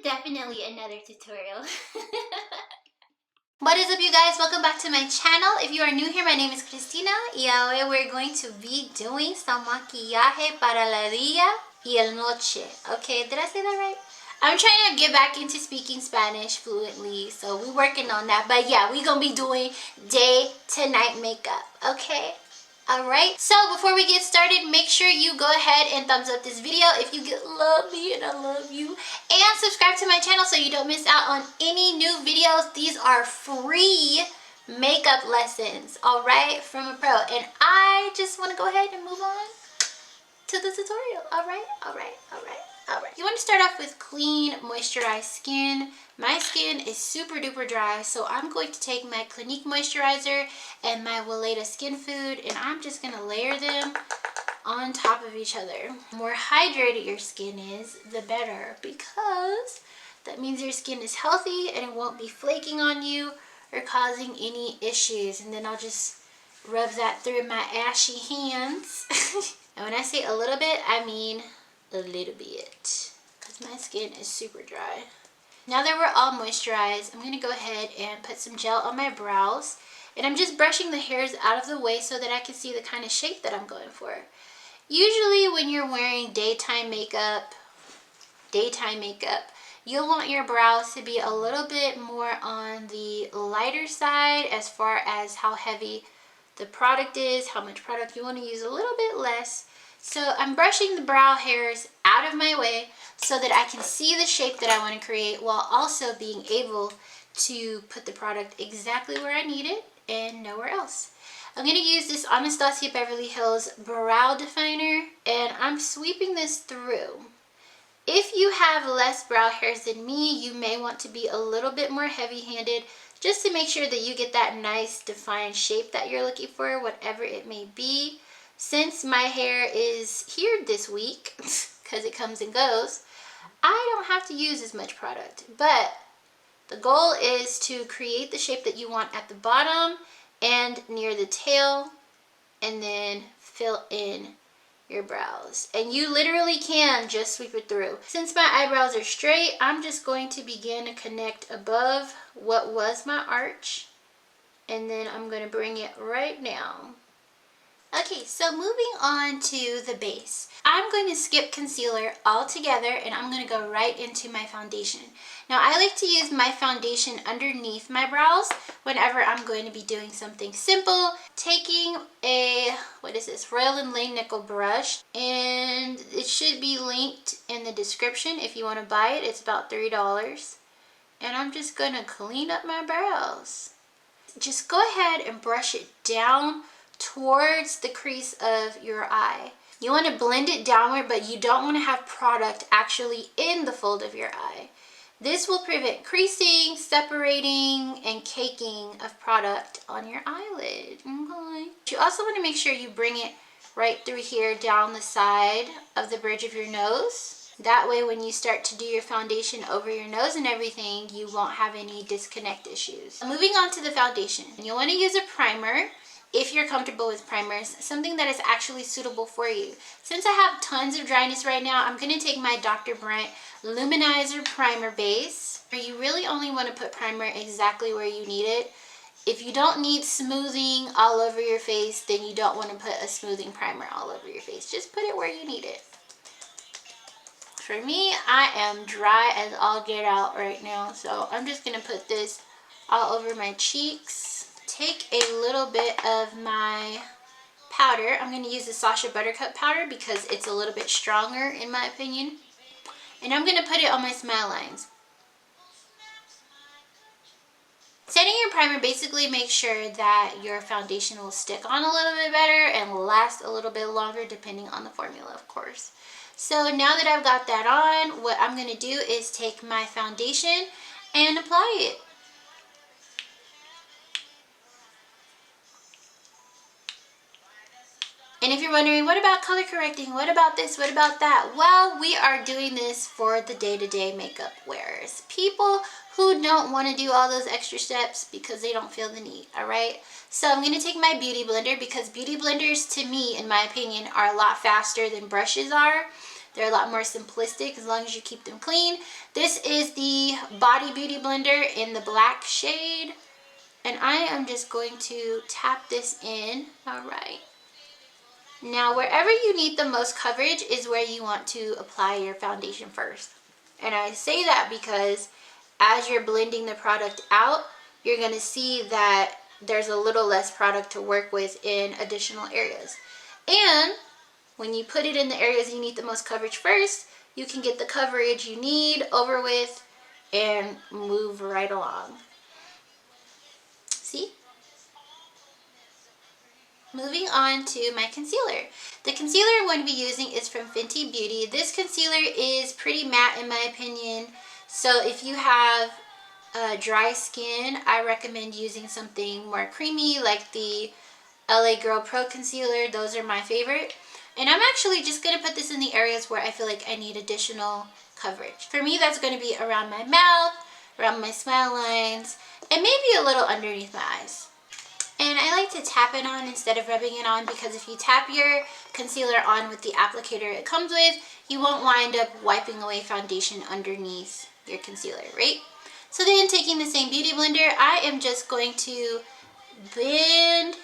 definitely another tutorial. What is up, you guys? Welcome back to my channel. If you are new here, my name is Xrizz'Tina y hoy we're going to be doing some maquillaje para la día y el noche. Okay, did I say that right? I'm trying to get back into speaking Spanish fluently, so we're working on that. But yeah, we're gonna be doing day to night makeup, okay? Alright, so before we get started, make sure you go ahead and thumbs up this video if you love me and I love you. And subscribe to my channel so you don't miss out on any new videos. These are free makeup lessons, alright, from a pro. And I just want to go ahead and move on to the tutorial, alright. You want to start off with clean, moisturized skin. My skin is super duper dry, so I'm going to take my Clinique moisturizer and my Weleda Skin Food, and I'm just going to layer them on top of each other. The more hydrated your skin is, the better, because that means your skin is healthy and it won't be flaking on you or causing any issues. And then I'll just rub that through my ashy hands. And when I say a little bit, I mean a little bit, because my skin is super dry. Now that we're all moisturized, I'm going to go ahead and put some gel on my brows. And I'm just brushing the hairs out of the way so that I can see the kind of shape that I'm going for. Usually when you're wearing daytime makeup, you'll want your brows to be a little bit more on the lighter side as far as how heavy the product is, how much product you want to use, a little bit less. So I'm brushing the brow hairs out of my way so that I can see the shape that I want to create while also being able to put the product exactly where I need it and nowhere else. I'm going to use this Anastasia Beverly Hills Brow Definer, and I'm sweeping this through. If you have less brow hairs than me, you may want to be a little bit more heavy-handed just to make sure that you get that nice defined shape that you're looking for, whatever it may be. Since my hair is here this week, because it comes and goes, I don't have to use as much product. But the goal is to create the shape that you want at the bottom and near the tail, and then fill in your brows. And you literally can just sweep it through. Since my eyebrows are straight, I'm just going to begin to connect above what was my arch, and then I'm going to bring it right down. Okay, so moving on to the base. I'm going to skip concealer altogether and I'm going to go right into my foundation. Now, I like to use my foundation underneath my brows whenever I'm going to be doing something simple. Taking a, what is this, Royal & Lane nickel brush, and it should be linked in the description if you want to buy it. It's about $3. And I'm just going to clean up my brows. Just go ahead and brush it down towards the crease of your eye. You want to blend it downward, but you don't want to have product actually in the fold of your eye. This will prevent creasing, separating, and caking of product on your eyelid. Okay. You also want to make sure you bring it right through here down the side of the bridge of your nose. That way when you start to do your foundation over your nose and everything, you won't have any disconnect issues. Moving on to the foundation. You'll want to use a primer. If you're comfortable with primers, something that is actually suitable for you. Since I have tons of dryness right now, I'm going to take my Dr. Brandt Luminizer Primer Base. You really only want to put primer exactly where you need it. If you don't need smoothing all over your face, then you don't want to put a smoothing primer all over your face. Just put it where you need it. For me, I am dry as all get out right now, so I'm just going to put this all over my cheeks. Take a little bit of my powder. I'm going to use the SACHA BUTTERCUP powder because it's a little bit stronger in my opinion. And I'm going to put it on my smile lines. Setting your primer basically makes sure that your foundation will stick on a little bit better and last a little bit longer depending on the formula, of course. So now that I've got that on, what I'm going to do is take my foundation and apply it. And if you're wondering, what about color correcting? What about this? What about that? Well, we are doing this for the day-to-day makeup wearers. People who don't want to do all those extra steps because they don't feel the need, all right? So I'm going to take my beauty blender because beauty blenders, to me, in my opinion, are a lot faster than brushes are. They're a lot more simplistic as long as you keep them clean. This is the Body Beauty Blender in the black shade. And I am just going to tap this in. All right. Now, wherever you need the most coverage is where you want to apply your foundation first. And I say that because as you're blending the product out, you're going to see that there's a little less product to work with in additional areas. And when you put it in the areas you need the most coverage first, you can get the coverage you need over with and move right along. See? Moving on to my concealer. The concealer I'm going to be using is from Fenty Beauty. This concealer is pretty matte in my opinion. So if you have dry skin, I recommend using something more creamy like the LA Girl Pro Concealer. Those are my favorite. And I'm actually just going to put this in the areas where I feel like I need additional coverage. For me, that's going to be around my mouth, around my smile lines, and maybe a little underneath my eyes. And I like to tap it on instead of rubbing it on, because if you tap your concealer on with the applicator it comes with, you won't wind up wiping away foundation underneath your concealer, right? So then, taking the same beauty blender, I am just going to blend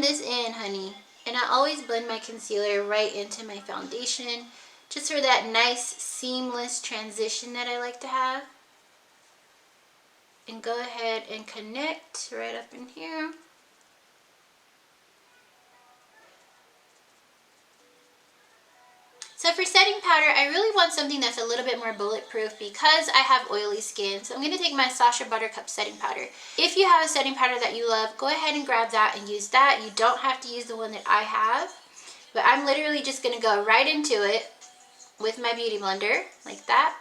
this in, honey. And I always blend my concealer right into my foundation, just for that nice seamless transition that I like to have. And go ahead and connect right up in here. So for setting powder, I really want something that's a little bit more bulletproof because I have oily skin. So I'm going to take my SACHA Buttercup setting powder. If you have a setting powder that you love, go ahead and grab that and use that. You don't have to use the one that I have. But I'm literally just going to go right into it with my beauty blender, like that.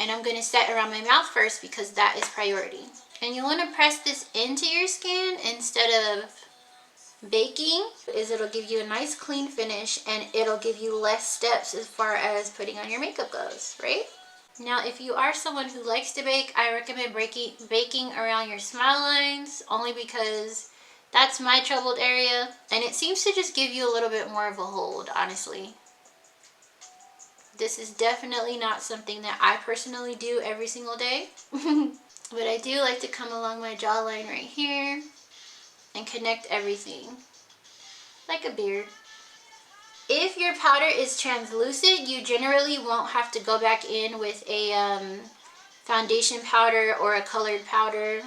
And I'm going to set around my mouth first because that is priority. And you want to press this into your skin instead of baking, is it'll give you a nice clean finish and it'll give you less steps as far as putting on your makeup goes, right? Now, if you are someone who likes to bake, I recommend baking around your smile lines, only because that's my troubled area and it seems to just give you a little bit more of a hold, honestly. This is definitely not something that I personally do every single day, but I do like to come along my jawline right here and connect everything like a beard. If your powder is translucent, you generally won't have to go back in with a foundation powder or a colored powder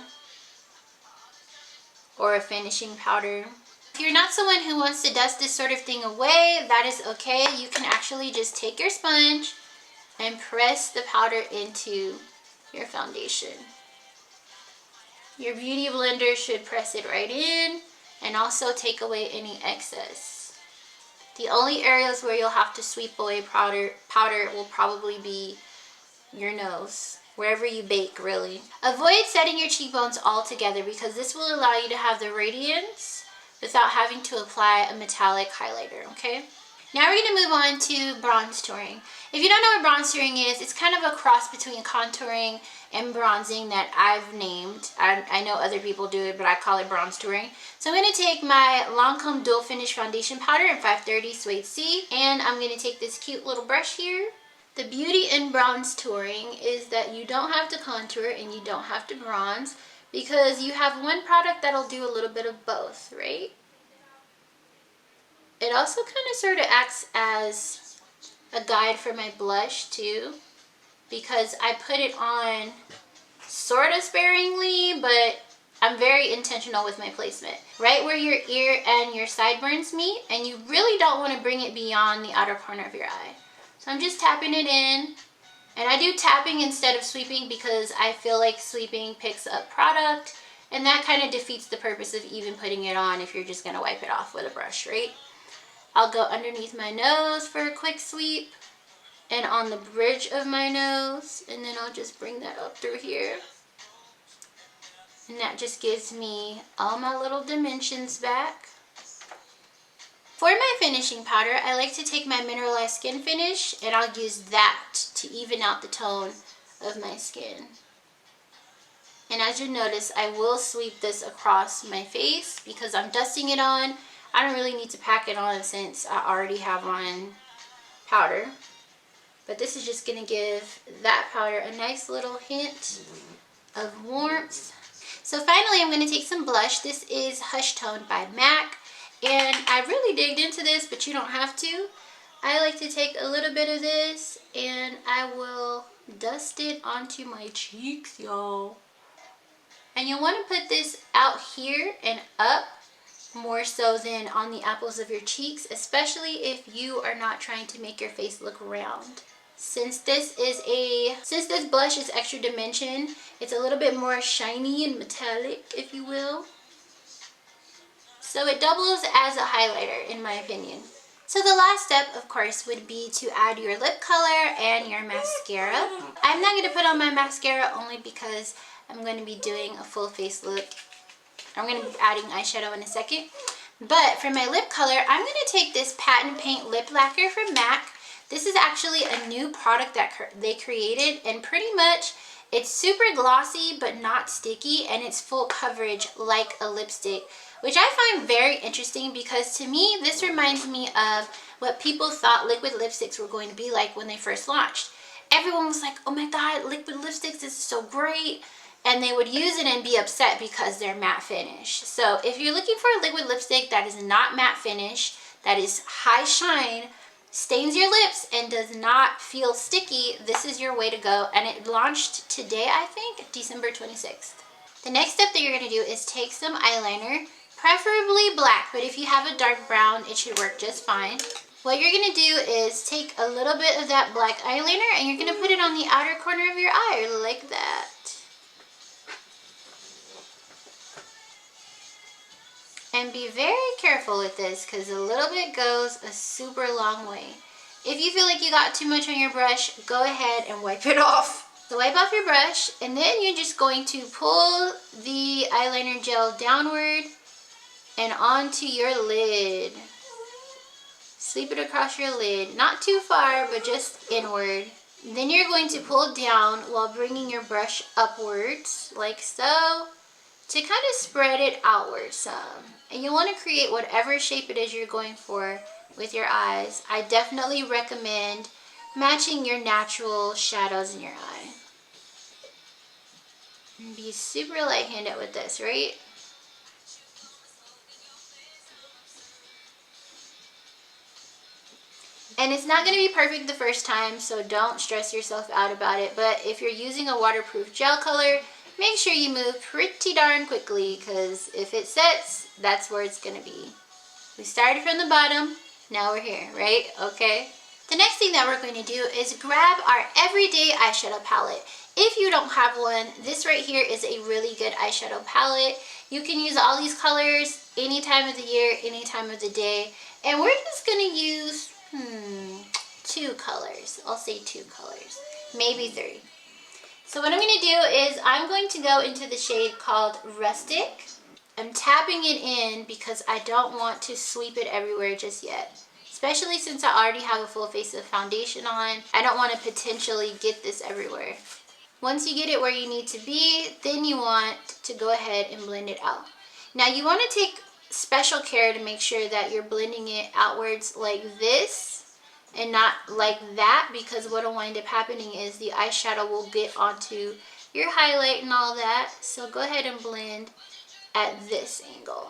or a finishing powder. If you're not someone who wants to dust this sort of thing away, that is okay. You can actually just take your sponge and press the powder into your foundation. Your beauty blender should press it right in and also take away any excess. The only areas where you'll have to sweep away powder will probably be your nose, wherever you bake, really. Avoid setting your cheekbones all together because this will allow you to have the radiance without having to apply a metallic highlighter, okay? Now we're going to move on to bronze touring. If you don't know what bronze touring is, it's kind of a cross between contouring and bronzing that I've named. I know other people do it, but I call it bronze touring. So I'm going to take my LANCOME Dual Finish Foundation Powder in 530 Suede C, and I'm going to take this cute little brush here. The beauty in bronze touring is that you don't have to contour and you don't have to bronze because you have one product that'll do a little bit of both, right? It also kind of sort of acts as a guide for my blush too, because I put it on sort of sparingly, but I'm very intentional with my placement. Right where your ear and your sideburns meet, and you really don't want to bring it beyond the outer corner of your eye. So I'm just tapping it in, and I do tapping instead of sweeping because I feel like sweeping picks up product, and that kind of defeats the purpose of even putting it on if you're just going to wipe it off with a brush, right? I'll go underneath my nose for a quick sweep and on the bridge of my nose, and then I'll just bring that up through here. And that just gives me all my little dimensions back. For my finishing powder, I like to take my Mineralized Skin Finish and I'll use that to even out the tone of my skin. And as you notice, I will sweep this across my face because I'm dusting it on. I don't really need to pack it on since I already have on powder. But this is just gonna give that powder a nice little hint of warmth. So finally, I'm gonna take some blush. This is Hush Tone by MAC. And I really digged into this, but you don't have to. I like to take a little bit of this and I will dust it onto my cheeks, y'all. And you'll want to put this out here and up more so than on the apples of your cheeks, especially if you are not trying to make your face look round. Since this blush is extra dimension, it's a little bit more shiny and metallic, if you will. So it doubles as a highlighter, in my opinion. So the last step, of course, would be to add your lip color and your mascara. I'm not going to put on my mascara only because I'm going to be doing a full face look. I'm going to be adding eyeshadow in a second. But for my lip color, I'm going to take this Patent Paint Lip Lacquer from MAC. This is actually a new product that they created, and pretty much it's super glossy but not sticky, and it's full coverage like a lipstick, which I find very interesting because to me, this reminds me of what people thought liquid lipsticks were going to be like when they first launched. Everyone was like, oh my God, liquid lipsticks, this is so great. And they would use it and be upset because they're matte finish. So if you're looking for a liquid lipstick that is not matte finish, that is high shine, stains your lips, and does not feel sticky, this is your way to go. And it launched today, I think, December 26th. The next step that you're going to do is take some eyeliner, preferably black, but if you have a dark brown, it should work just fine. What you're going to do is take a little bit of that black eyeliner and you're going to put it on the outer corner of your eye, like that. And be very careful with this because a little bit goes a super long way. If you feel like you got too much on your brush, go ahead and wipe it off. So wipe off your brush, and then you're just going to pull the eyeliner gel downward and onto your lid. Sweep it across your lid, not too far, but just inward. Then you're going to pull down while bringing your brush upwards, like so, to kind of spread it outward some. And you want to create whatever shape it is you're going for with your eyes. I definitely recommend matching your natural shadows in your eye. And be super light-handed with this, right? And it's not going to be perfect the first time, so don't stress yourself out about it. But if you're using a waterproof gel color, make sure you move pretty darn quickly, because if it sets, that's where it's going to be. We started from the bottom, now we're here, right? Okay. The next thing that we're going to do is grab our everyday eyeshadow palette. If you don't have one, this right here is a really good eyeshadow palette. You can use all these colors any time of the year, any time of the day. And we're just going to use, two colors. I'll say two colors, maybe three. So what I'm going to do is I'm going to go into the shade called Rustic. I'm tapping it in because I don't want to sweep it everywhere just yet. Especially since I already have a full face of foundation on. I don't want to potentially get this everywhere. Once you get it where you need to be, then you want to go ahead and blend it out. Now you want to take special care to make sure that you're blending it outwards like this and not like that, because what will wind up happening is the eyeshadow will get onto your highlight and all that. So go ahead and blend at this angle,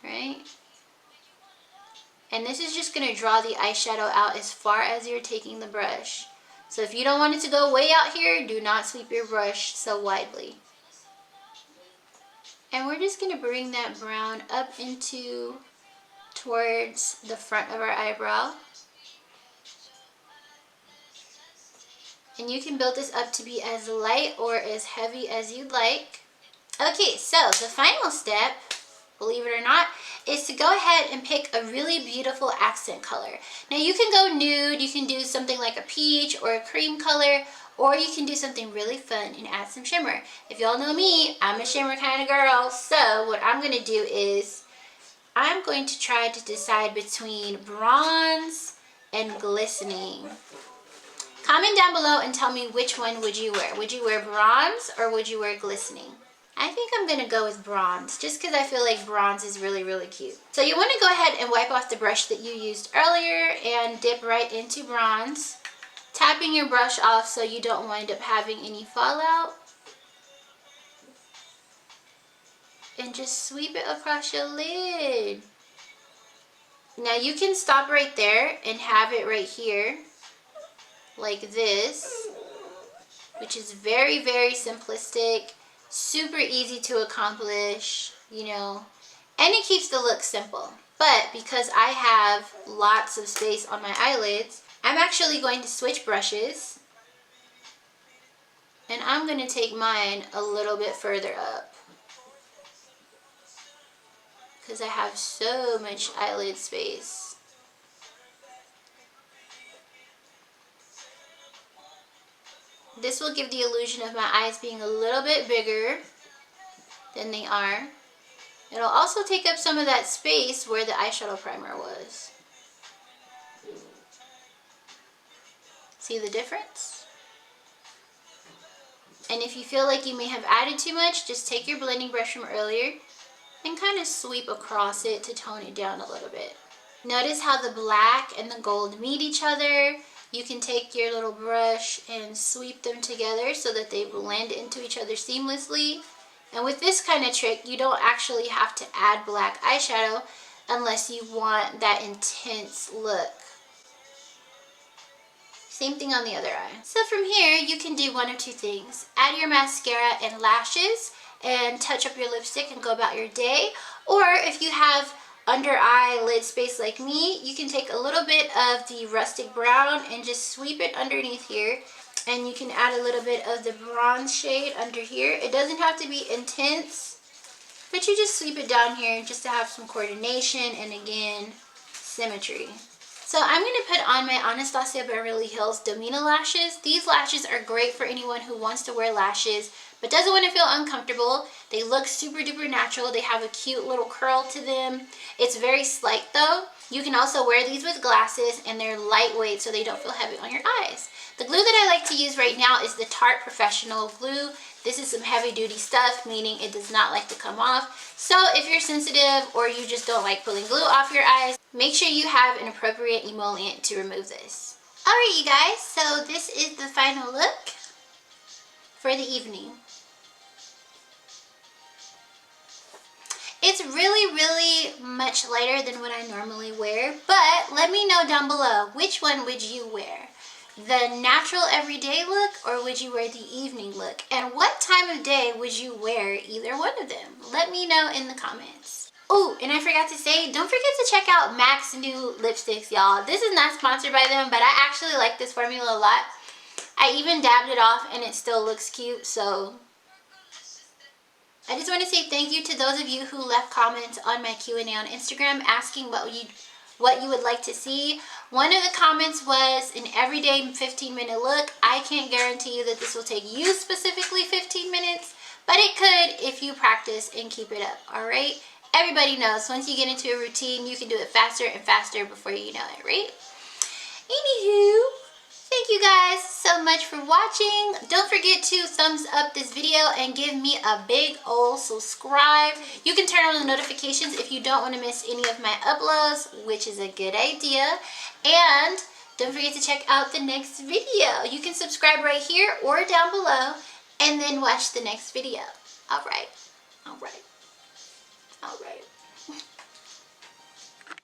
right? And this is just going to draw the eyeshadow out as far as you're taking the brush. So if you don't want it to go way out here, do not sweep your brush so widely. And we're just going to bring that brown up into towards the front of our eyebrow. And you can build this up to be as light or as heavy as you'd like. Okay, so the final step, believe it or not, is to go ahead and pick a really beautiful accent color. Now you can go nude, you can do something like a peach or a cream color, or you can do something really fun and add some shimmer. If y'all know me, I'm a shimmer kind of girl. So what I'm going to do is I'm going to try to decide between bronze and glistening. Comment down below and tell me which one would you wear. Would you wear bronze or would you wear glistening? I think I'm gonna go with bronze just because I feel like bronze is really, really cute. So you want to go ahead and wipe off the brush that you used earlier and dip right into bronze, tapping your brush off so you don't wind up having any fallout. And just sweep it across your lid. Now you can stop right there and have it right here, like this, which is very, very simplistic, super easy to accomplish, you know, and it keeps the look simple. But because I have lots of space on my eyelids, I'm actually going to switch brushes, and I'm going to take mine a little bit further up because I have so much eyelid space. This will give the illusion of my eyes being a little bit bigger than they are. It'll also take up some of that space where the eyeshadow primer was. See the difference? And if you feel like you may have added too much, just take your blending brush from earlier and kind of sweep across it to tone it down a little bit. Notice how the black and the gold meet each other. You can take your little brush and sweep them together so that they blend into each other seamlessly. And with this kind of trick, you don't actually have to add black eyeshadow unless you want that intense look. Same thing on the other eye. So from here, you can do one of two things. Add your mascara and lashes and touch up your lipstick and go about your day. Or if you have under eye lid space like me, you can take a little bit of the rustic brown and just sweep it underneath here. And you can add a little bit of the bronze shade under here. It doesn't have to be intense, but you just sweep it down here just to have some coordination and again, symmetry. So I'm going to put on my Anastasia Beverly Hills Domina lashes. These lashes are great for anyone who wants to wear lashes but doesn't want to feel uncomfortable. They look super duper natural. They have a cute little curl to them. It's very slight though. You can also wear these with glasses and they're lightweight so they don't feel heavy on your eyes. The glue that I like to use right now is the Tarte Professional Glue. This is some heavy duty stuff, meaning it does not like to come off. So if you're sensitive or you just don't like pulling glue off your eyes, make sure you have an appropriate emollient to remove this. Alright you guys, so this is the final look for the evening. It's really much lighter than what I normally wear, but let me know down below, which one would you wear? The natural everyday look, or would you wear the evening look? And what time of day would you wear either one of them? Let me know in the comments. Oh, and I forgot to say, don't forget to check out MAC's new lipsticks, y'all. This is not sponsored by them, but I actually like this formula a lot. I even dabbed it off and it still looks cute, so I just want to say thank you to those of you who left comments on my Q&A on Instagram asking what you would like to see. One of the comments was an everyday 15-minute look. I can't guarantee you that this will take you specifically 15 minutes, but it could if you practice and keep it up, all right? Everybody knows once you get into a routine, you can do it faster and faster before you know it, right? Anywho, thank you guys so much for watching. Don't forget to thumbs up this video and give me a big old subscribe. You can turn on the notifications if you don't want to miss any of my uploads, which is a good idea. And don't forget to check out the next video. You can subscribe right here or down below and then watch the next video. All right.